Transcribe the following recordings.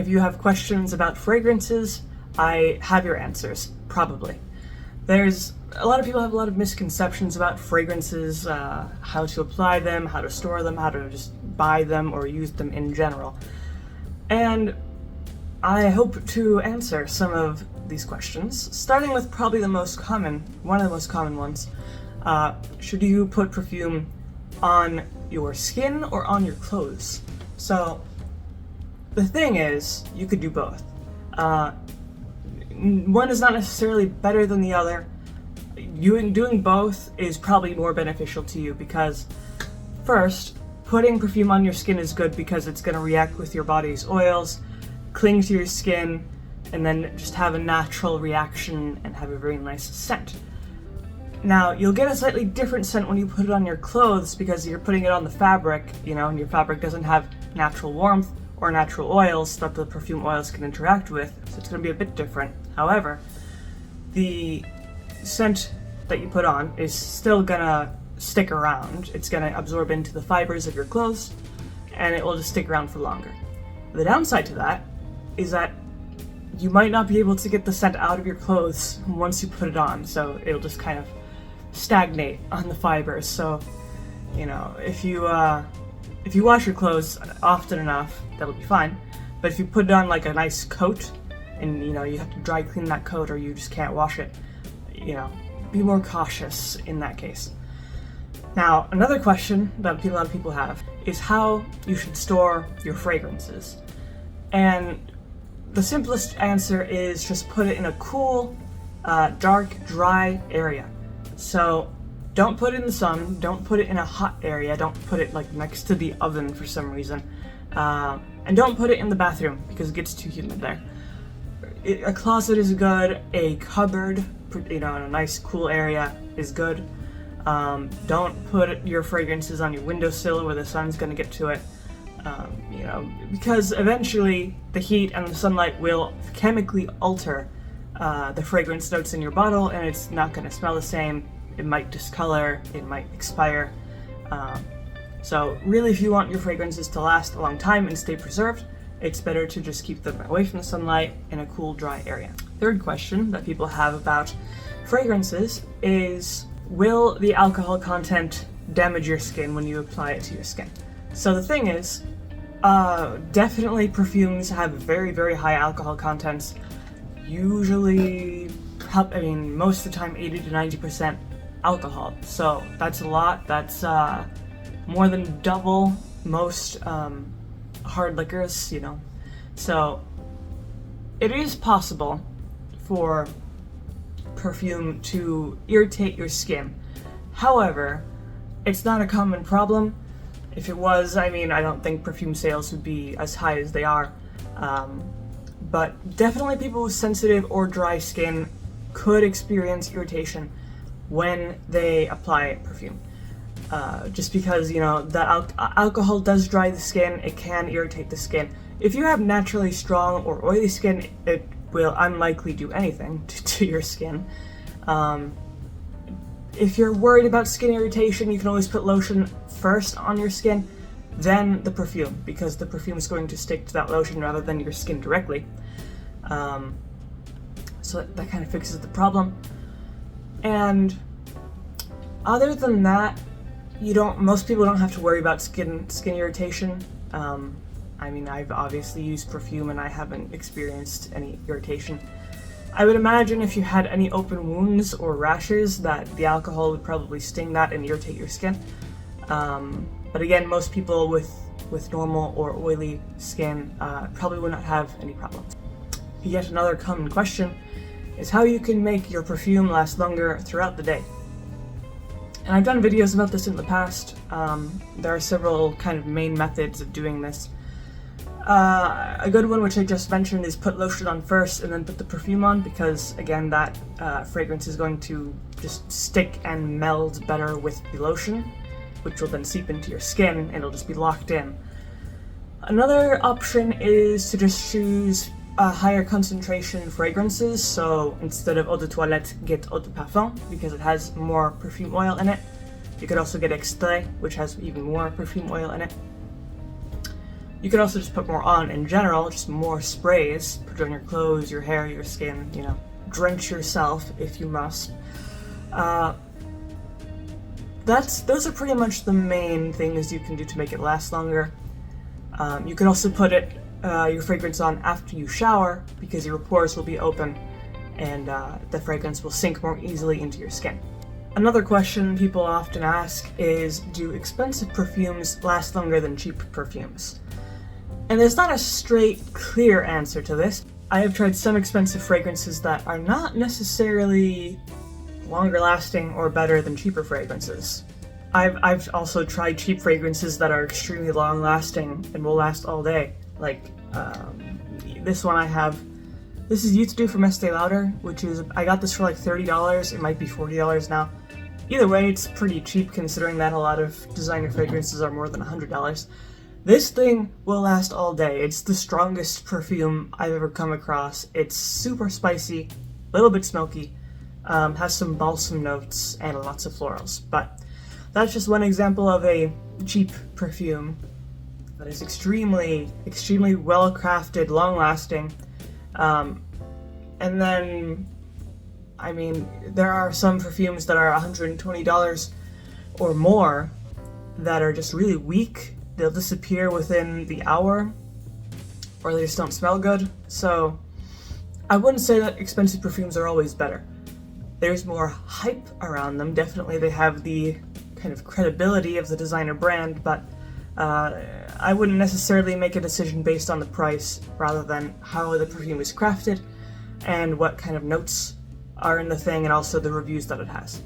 If you have questions about fragrances, I have your answers, probably. There's a lot of people have a lot of misconceptions about fragrances, how to apply them, how to store them, how to just buy them or use them in general. And I hope to answer some of these questions, starting with probably one of the most common ones. Should you put perfume on your skin or on your clothes? So the thing is, you could do both. One is not necessarily better than the other. Doing both is probably more beneficial to you because, first, putting perfume on your skin is good because it's going to react with your body's oils, cling to your skin, and then just have a natural reaction and have a very nice scent. Now, you'll get a slightly different scent when you put it on your clothes because you're putting it on the fabric, and your fabric doesn't have natural warmth or natural oils that the perfume oils can interact with, so it's going to be a bit different. However, the scent that you put on is still going to stick around. It's going to absorb into the fibers of your clothes, and it will just stick around for longer. The downside to that is that you might not be able to get the scent out of your clothes once you put it on, so it'll just kind of stagnate on the fibers. So, if you wash your clothes often enough, that'll be fine. But if you put it on like a nice coat, and you have to dry clean that coat, or you just can't wash it, be more cautious in that case. Now, another question that a lot of people have is how you should store your fragrances. And the simplest answer is just put it in a cool, dark, dry area. So don't put it in the sun, don't put it in a hot area, don't put it like next to the oven for some reason, and don't put it in the bathroom because it gets too humid there. A closet is good, a cupboard, in a nice cool area is good. Don't put your fragrances on your windowsill where the sun's going to get to it, because eventually the heat and the sunlight will chemically alter the fragrance notes in your bottle, and it's not going to smell the same. It might discolor, it might expire. So really, if you want your fragrances to last a long time and stay preserved, it's better to just keep them away from the sunlight in a cool, dry area. Third question that people have about fragrances is, will the alcohol content damage your skin when you apply it to your skin? So the thing is, definitely perfumes have very, very high alcohol contents. Usually, most of the time 80 to 90% alcohol. So that's a lot. That's more than double most hard liquors, So it is possible for perfume to irritate your skin. However, it's not a common problem. If it was, I don't think perfume sales would be as high as they are. But definitely people with sensitive or dry skin could experience irritation when they apply perfume. Just because, that alcohol does dry the skin, it can irritate the skin. If you have naturally strong or oily skin, it will unlikely do anything to your skin. If you're worried about skin irritation, you can always put lotion first on your skin, then the perfume, because the perfume is going to stick to that lotion rather than your skin directly. So that kind of fixes the problem. And other than that, most people don't have to worry about skin irritation. I've obviously used perfume and I haven't experienced any irritation. I would imagine if you had any open wounds or rashes that the alcohol would probably sting that and irritate your skin. But again, most people with normal or oily skin probably would not have any problems. Yet another common question is how you can make your perfume last longer throughout the day. And I've done videos about this in the past. There are several kind of main methods of doing this. A good one, which I just mentioned, is put lotion on first and then put the perfume on, because again, that fragrance is going to just stick and meld better with the lotion, which will then seep into your skin and it'll just be locked in. Another option is to just choose higher concentration fragrances. So instead of eau de toilette, get eau de parfum, because it has more perfume oil in it. You could also get extrait, which has even more perfume oil in it. You can also just put more on in general, just more sprays. Put it on your clothes, your hair, your skin, you know. Drench yourself if you must. Those are pretty much the main things you can do to make it last longer. You can also put your fragrance on after you shower, because your pores will be open and the fragrance will sink more easily into your skin. Another question people often ask is, do expensive perfumes last longer than cheap perfumes? And there's not a straight, clear answer to this. I have tried some expensive fragrances that are not necessarily longer lasting or better than cheaper fragrances. I've also tried cheap fragrances that are extremely long lasting and will last all day. Like this one I have. This is Youth Dew from Estee Lauder, which is, I got this for like $30. It might be $40 now. Either way, it's pretty cheap considering that a lot of designer fragrances are more than $100. This thing will last all day. It's the strongest perfume I've ever come across. It's super spicy, a little bit smoky, has some balsam notes and lots of florals. But that's just one example of a cheap perfume that is extremely, extremely well crafted, long lasting. And then, I mean, there are some perfumes that are $120 or more that are just really weak. They'll disappear within the hour, or they just don't smell good. So I wouldn't say that expensive perfumes are always better. There's more hype around them. Definitely they have the kind of credibility of the designer brand, but I wouldn't necessarily make a decision based on the price rather than how the perfume is crafted and what kind of notes are in the thing, and also the reviews that it has.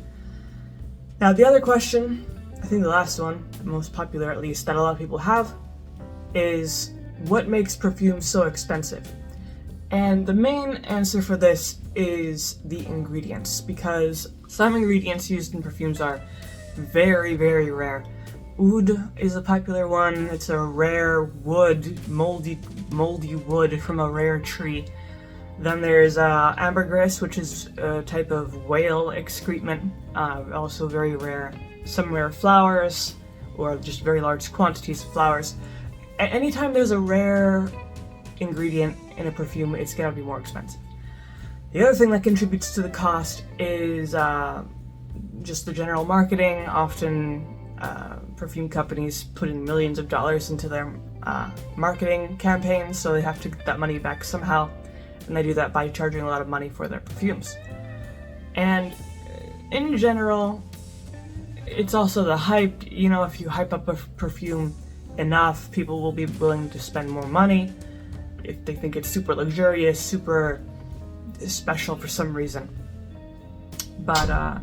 Now the other question, I think the last one, the most popular at least, that a lot of people have, is what makes perfumes so expensive? And the main answer for this is the ingredients, because some ingredients used in perfumes are very, very rare. Oud is a popular one. It's a rare wood, moldy wood from a rare tree. Then there's ambergris, which is a type of whale excrement, also very rare. Some rare flowers, or just very large quantities of flowers. Anytime there's a rare ingredient in a perfume, it's gonna be more expensive. The other thing that contributes to the cost is just the general marketing. Often perfume companies put in millions of dollars into their marketing campaigns, so they have to get that money back somehow, and they do that by charging a lot of money for their perfumes. And in general, it's also the hype. You know, if you hype up a perfume enough, people will be willing to spend more money if they think it's super luxurious, super special for some reason. But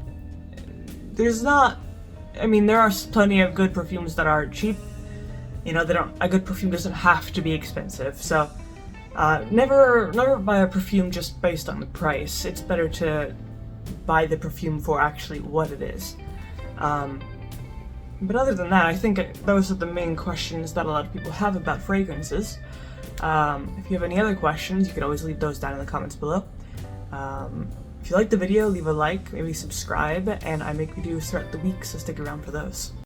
there's not, I mean, there are plenty of good perfumes that are cheap. You know, a good perfume doesn't have to be expensive. So never buy a perfume just based on the price. It's better to buy the perfume for actually what it is. But other than that, I think those are the main questions that a lot of people have about fragrances. If you have any other questions, you can always leave those down in the comments below. If you liked the video, leave a like, maybe subscribe, and I make videos throughout the week, so stick around for those.